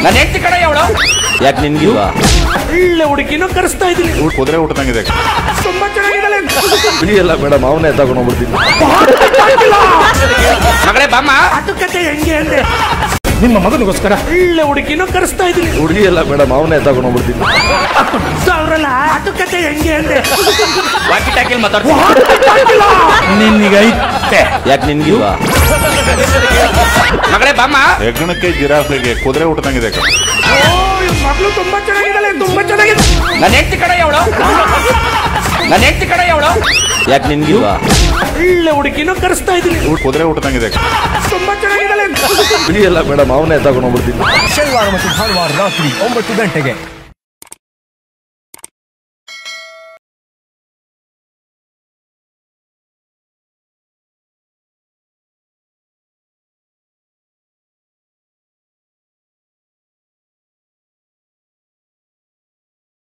ನನ್ನ ಹೆಂಡತಿ ಕಡೆ ಅವಳು ಯಾಕೆ ನಿನ್ಗಿಲ್ವಾ? ಒಳ್ಳೆ ಹುಡುಗಿನೂ ಕರೆಸ್ತಾ ಇದ್ದೀನಿ. ಕುದುರೆ ಊಟದಂಗಿದೆ. ತುಂಬಾ ಚೆನ್ನಾಗಿದ್ದಾಳೆ. ಇಲ್ಲ ಮೇಡಮ್, ಅವನೇ ತಗೊಂಡು ಹೋಗ್ಬಿಡ್ತೀನಿ. ಮಗಳೇ ಬಾಮ್ಮ. ಮಾತುಕತೆ ಹೆಂಗೆ ಅಂದೆ? ನಿಮ್ಮ ಮಗನಿಗೋಸ್ಕರ ಒಳ್ಳೆ ಹುಡುಗಿನೂ ಕರೆಸ್ತಾ ಇದ್ದೀನಿ. ಹುಡುಗಿ ಇಲ್ಲ ಮೇಡಮ್, ಅವನೇ ತಗೊಂಡು ಹೋಗ್ಬಿಡ್ತೀನಿ. ಅವ್ರಲ್ಲ ಮಾತುಕತೆ ಹೆಂಗೆ ಅಂದೆ? ವಾಕಿ ಟಾಕಿಲ್ ಮಾತಾಡ್ತೀನಿ. ನಿನ್ಗೈತೆ ಯಾಕೆ ನಿನ್ಗಿಲ್ವಾ? ಮಗಳೇ ಬಾಮ್ಮ. ಹೆಗ್ಗಣಕ್ಕೆ ಜಿರಾಫೆಗೆ ಕುದುರೆ ಊಟದಂಗಿದೆ. ಮಗಳು ತುಂಬಾ ಚೆನ್ನಾಗಿದ್ದಾಳೆ. ತುಂಬಾ ಚೆನ್ನಾಗಿದೆ. ನನ್ನ ಹೆಂಡತಿ ಕಡೆ ಅವಳು. ನನ್ನ ಹೆಂಡತಿ ಕಡೆ ಅವಳು ಯಾಕೆ ನಿನ್ಗಿಲ್ವಾ? ಒಳ್ಳೆ ಹುಡುಗಿನೂ ಕರೆಸ್ತಾ ಇದ್ದೀನಿ. ಕುದುರೆ ಊಟದಂಗಿದೆ. ತುಂಬಾ ಚೆನ್ನಾಗಿದ್ದಾಳೆ. ಹುಡುಗಿ ಇಲ್ಲ ಮೇಡಮ್, ಅವನೇ ತಗೊಂಡು ಹೋಗ್ಬಿಡ್ತೀನಿ. ಶನಿವಾರ ಮತ್ತು ಭಾನುವಾರ ರಾತ್ರಿ 9 ಗಂಟೆಗೆ.